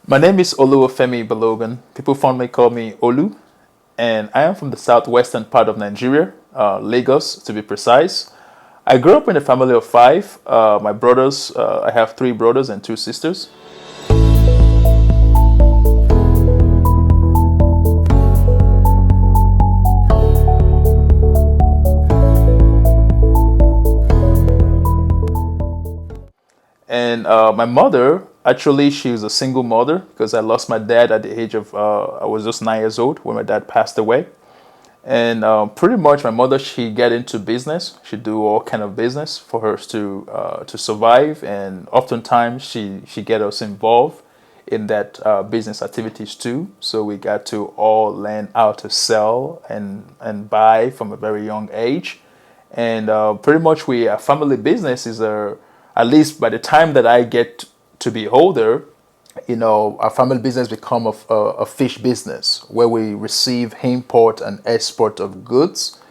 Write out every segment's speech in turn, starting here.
My name is Olu Balogun. People fondly call me Olu, and I am from the southwestern part of Nigeria, Lagos to be precise. I grew up in a family of five. My brothers, I have three brothers and two sisters. And my mother, actually, she was a single mother because I lost my dad at the age of, I was just 9 years old when my dad passed away. And pretty much my mother, she get into business. She do all kind of business for her to survive. And oftentimes she get us involved in that business activities too. So we got to all learn how to sell and buy from a very young age. And pretty much our family business is at least by the time that I get to be older, our family business become a fish business where we receive import and export of goods,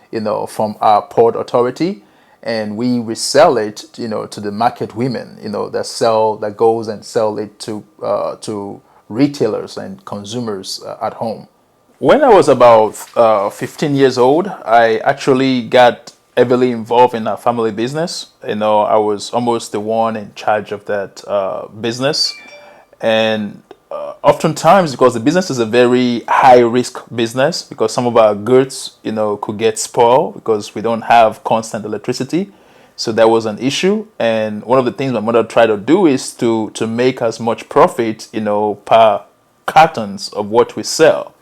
from our port authority, and we resell it, to the market women, that goes and sell it to retailers and consumers at home. When I was about 15 years old, I actually got heavily involved in our family business. I was almost the one in charge of that business. And oftentimes, because the business is a very high risk business, because some of our goods, could get spoiled because we don't have constant electricity. So that was an issue. And one of the things my mother tried to do is to make as much profit, per cartons of what we sell.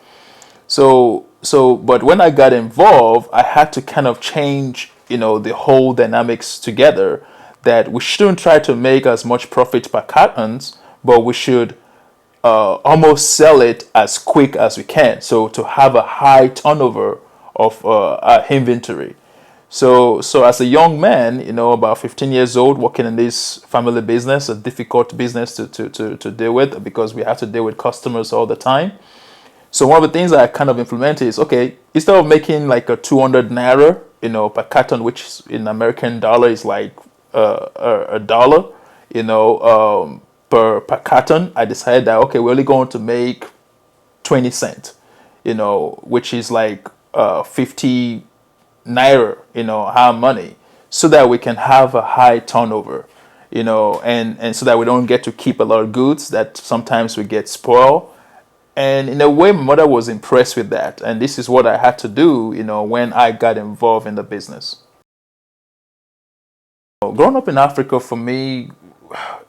But when I got involved, I had to kind of change, the whole dynamics together. That we shouldn't try to make as much profit per cartons, but we should almost sell it as quick as we can. So to have a high turnover of our inventory. So as a young man, about 15 years old, working in this family business, a difficult business to deal with because we have to deal with customers all the time. So one of the things that I kind of implemented is, okay, instead of making like a 200 naira, per carton, which in American dollar is like a dollar, per carton, I decided that, okay, we're only going to make 20 cent, which is like 50 naira, our money, so that we can have a high turnover, and so that we don't get to keep a lot of goods that sometimes we get spoiled. And in a way, my mother was impressed with that. And this is what I had to do, when I got involved in the business. Growing up in Africa for me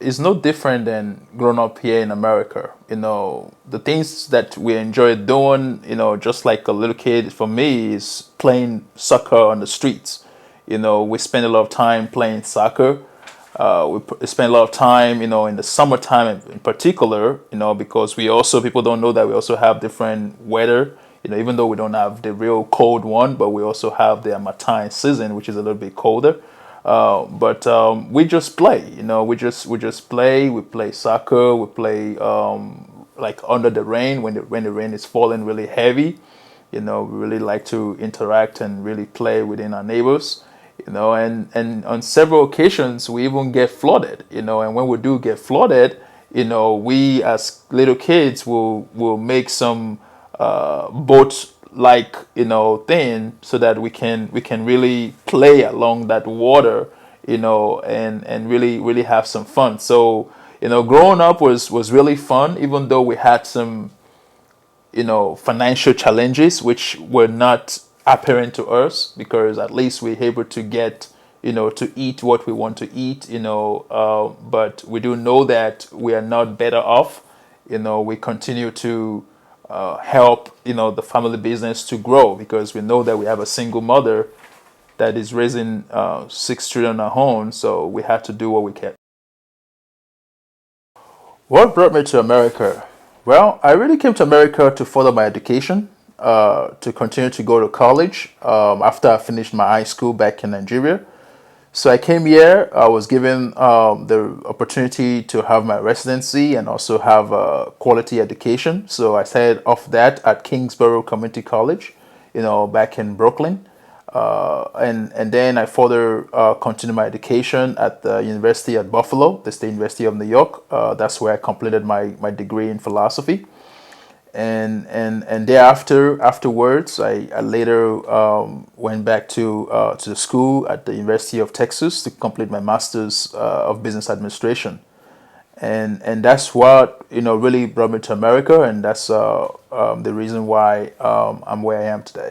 is no different than growing up here in America. The things that we enjoy doing, just like a little kid for me is playing soccer on the streets. We spend a lot of time playing soccer. We spend a lot of time, in the summertime in particular, because people don't know that we also have different weather, even though we don't have the real cold one, but we also have the Harmattan season, which is a little bit colder. But we just play, we just play. We play soccer. We play like under the rain when the rain is falling really heavy. We really like to interact and really play within our neighbors. And on several occasions we even get flooded. And when we do get flooded, we as little kids will make some boat like thing so that we can really play along that water, and really have some fun. So growing up was really fun, even though we had some financial challenges which were not apparent to us, because at least we're able to get to eat what we want to eat, but we do know that we are not better off. We continue to help the family business to grow, because we know that we have a single mother that is raising 6 children at home, so we have to do what we can. What brought me to America? Well, I really came to America to further my education, to continue to go to college after I finished my high school back in Nigeria. So I came here. I was given the opportunity to have my residency and also have a quality education. So I started off that at Kingsborough Community College, back in Brooklyn. And then I further continued my education at the university at Buffalo, the State University of New York. That's where I completed my degree in philosophy. And thereafter afterwards, I later went back to the school at the University of Texas to complete my master's of business administration. And that's what really brought me to America, and that's the reason why I'm where I am today.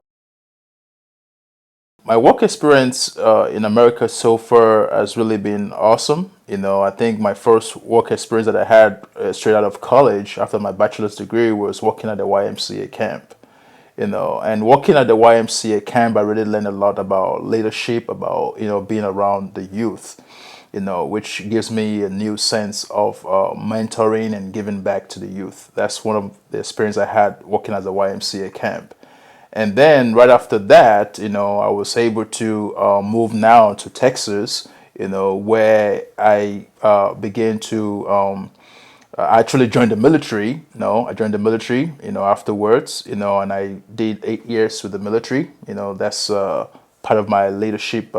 My work experience in America so far has really been awesome. I think my first work experience that I had straight out of college after my bachelor's degree was working at the YMCA camp. And working at the YMCA camp, I really learned a lot about leadership, about being around the youth. Which gives me a new sense of mentoring and giving back to the youth. That's one of the experience I had working at the YMCA camp. And then right after that, I was able to move now to Texas, where I began to I actually joined the military. I joined the military, afterwards, and I did 8 years with the military. That's part of my leadership.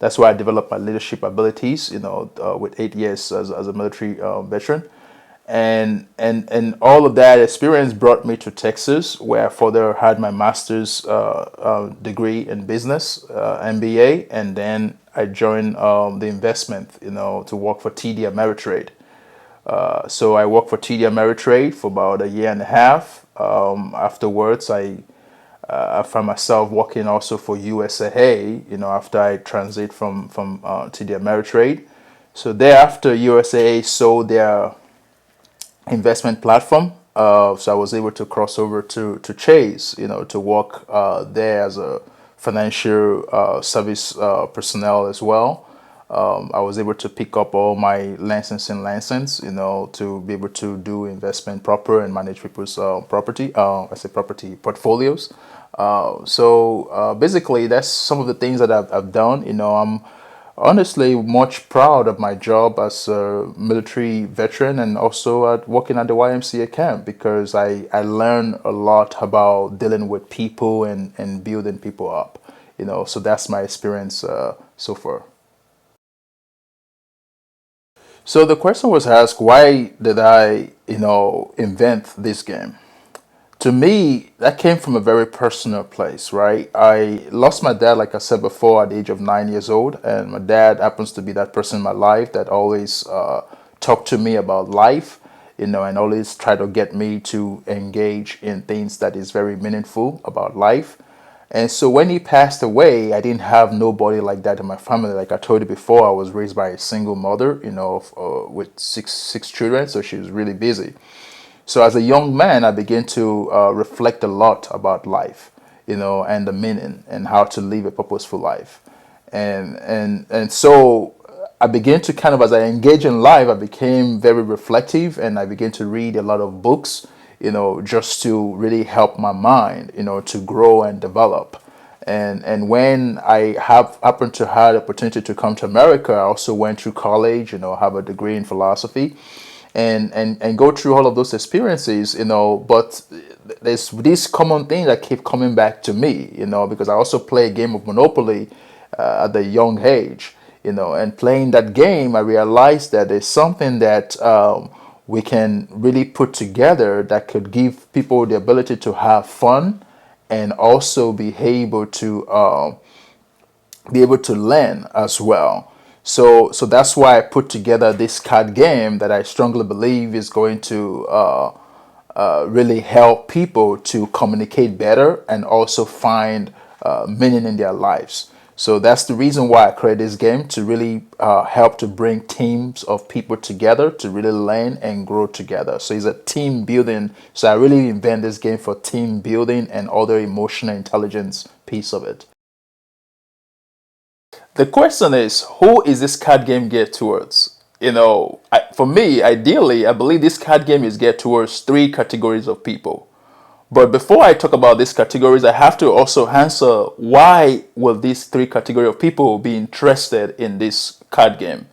That's where I developed my leadership abilities, with 8 years as a military veteran. And all of that experience brought me to Texas, where I further had my master's degree in business, MBA, and then I joined the investment, to work for TD Ameritrade. So I worked for TD Ameritrade for about a year and a half. Afterwards, I found myself working also for USAA, after I transit from TD Ameritrade. So thereafter, USAA sold their investment platform. So I was able to cross over to Chase, to work there as a financial service personnel as well. I was able to pick up all my license, to be able to do investment proper and manage people's property, I say property portfolios. So basically, that's some of the things that I've done. I'm honestly much proud of my job as a military veteran and also at working at the YMCA camp, because I learned a lot about dealing with people and building people up. So that's my experience so far. So the question was asked, why did I, invent this game? To me, that came from a very personal place, right? I lost my dad, like I said before, at the age of 9 years old. And my dad happens to be that person in my life that always talked to me about life, and always try to get me to engage in things that is very meaningful about life. And so when he passed away, I didn't have nobody like that in my family. Like I told you before, I was raised by a single mother, with six children, so she was really busy. So as a young man, I began to reflect a lot about life, and the meaning and how to live a purposeful life. And so I began to kind of, as I engage in life, I became very reflective, and I began to read a lot of books, just to really help my mind, to grow and develop. And when I have happened to have the opportunity to come to America, I also went through college, have a degree in philosophy, and go through all of those experiences, but there's this common thing that keep coming back to me, because I also play a game of Monopoly at a young age, and playing that game, I realized that there's something that we can really put together that could give people the ability to have fun and also be able to learn as well. So that's why I put together this card game that I strongly believe is going to really help people to communicate better and also find meaning in their lives. So that's the reason why I created this game, to really help to bring teams of people together to really learn and grow together. So it's a team building. So I really invent this game for team building and other emotional intelligence piece of it. The question is, who is this card game geared towards? For me, ideally, I believe this card game is geared towards three categories of people. But before I talk about these categories, I have to also answer, why will these three category of people be interested in this card game?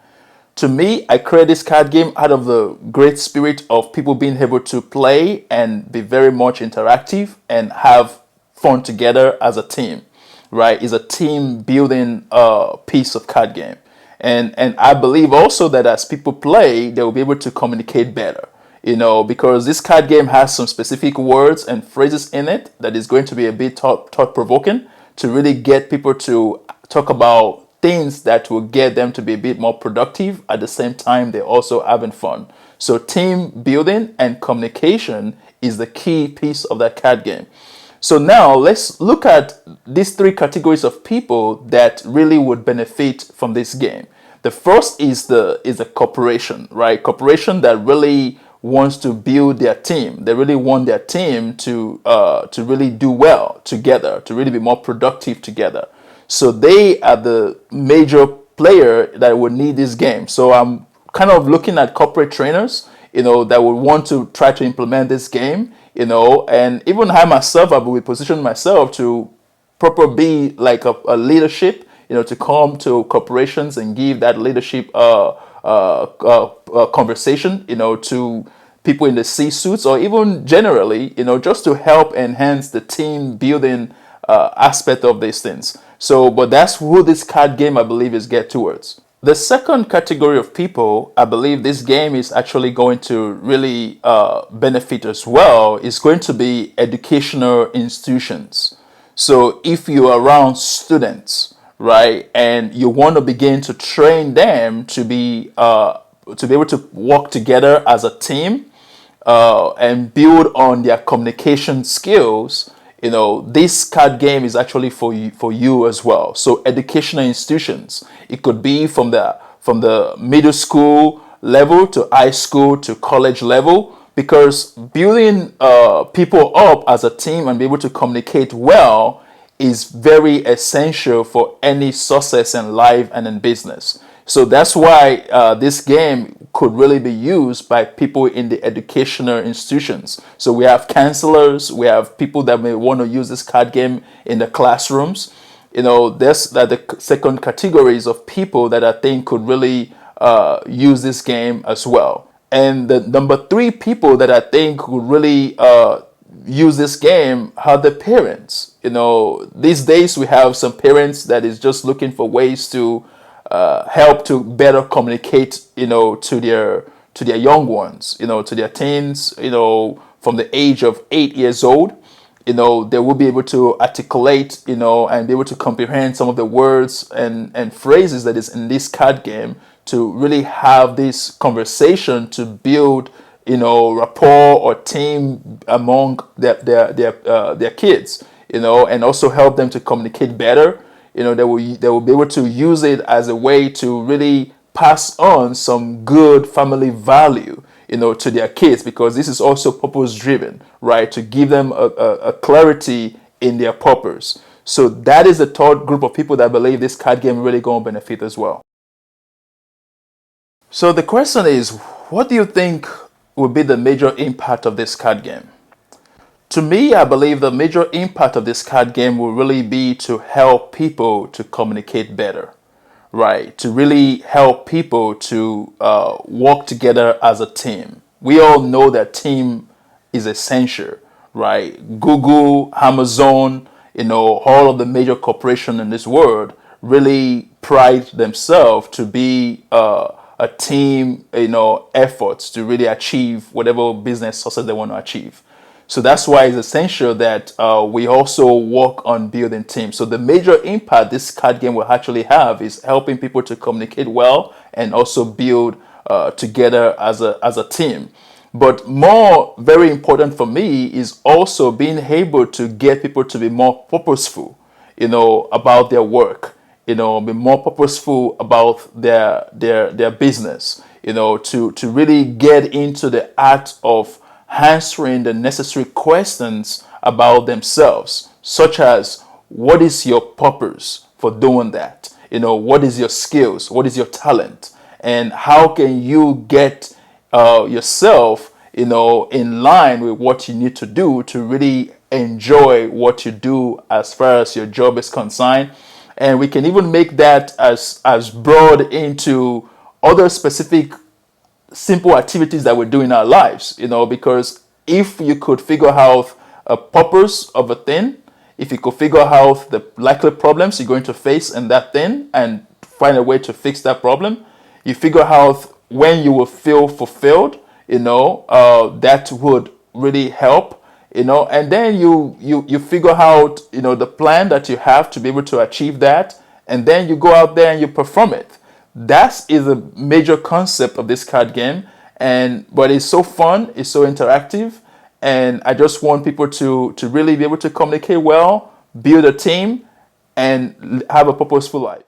To me, I create this card game out of the great spirit of people being able to play and be very much interactive and have fun together as a team, right, is a team building piece of card game. And I believe also that as people play, they will be able to communicate better, because this card game has some specific words and phrases in it that is going to be a bit thought provoking to really get people to talk about things that will get them to be a bit more productive. At the same time, they're also having fun. So team building and communication is the key piece of that card game. So now let's look at these three categories of people that really would benefit from this game. The first is the corporation, right? Corporation that really wants to build their team. They really want their team to really do well together, to really be more productive together. So they are the major player that would need this game. So I'm kind of looking at corporate trainers, that would want to try to implement this game, and even I myself, I will position myself to proper be like a leadership, to come to corporations and give that leadership conversation, to people in the C-suits, or even generally, just to help enhance the team building aspect of these things. So, but that's who this card game, I believe, is get towards. The second category of people, I believe this game is actually going to really benefit as well, is going to be educational institutions. So if you're around students, right, and you want to begin to train them to be able to work together as a team and build on their communication skills, this card game is actually for you as well. So educational institutions, it could be from the middle school level to high school to college level, because building people up as a team and be able to communicate well is very essential for any success in life and in business. So that's why this game could really be used by people in the educational institutions. So we have counselors, we have people that may want to use this card game in the classrooms. There's the second categories of people that I think could really use this game as well. And the number three people that I think would really use this game are the parents. These days we have some parents that is just looking for ways to help to better communicate, to their young ones, to their teens, from the age of 8 years old. They will be able to articulate, and be able to comprehend some of the words and phrases that is in this card game to really have this conversation to build, rapport or team among their kids, and also help them to communicate better. They will be able to use it as a way to really pass on some good family value, to their kids, because this is also purpose driven, right? To give them a clarity in their purpose. So that is the third group of people that believe this card game really going to benefit as well. So the question is, what do you think will be the major impact of this card game? To me, I believe the major impact of this card game will really be to help people to communicate better, right? To really help people to work together as a team. We all know that team is essential, right? Google, Amazon, all of the major corporations in this world really pride themselves to be a team, efforts to really achieve whatever business success they want to achieve. So that's why it's essential that we also work on building teams. So the major impact this card game will actually have is helping people to communicate well and also build together as a team. But more very important for me is also being able to get people to be more purposeful, about their work, be more purposeful about their business, to really get into the art of answering the necessary questions about themselves, such as what is your purpose for doing that? What is your skills? What is your talent? And how can you get yourself, in line with what you need to do to really enjoy what you do as far as your job is concerned? And we can even make that as broad into other specific simple activities that we do in our lives, because if you could figure out a purpose of a thing, if you could figure out the likely problems you're going to face in that thing and find a way to fix that problem, you figure out when you will feel fulfilled, that would really help, and then you figure out, the plan that you have to be able to achieve that, and then you go out there and you perform it. That is a major concept of this card game, but it's so fun, it's so interactive, and I just want people to really be able to communicate well, build a team, and have a purposeful life.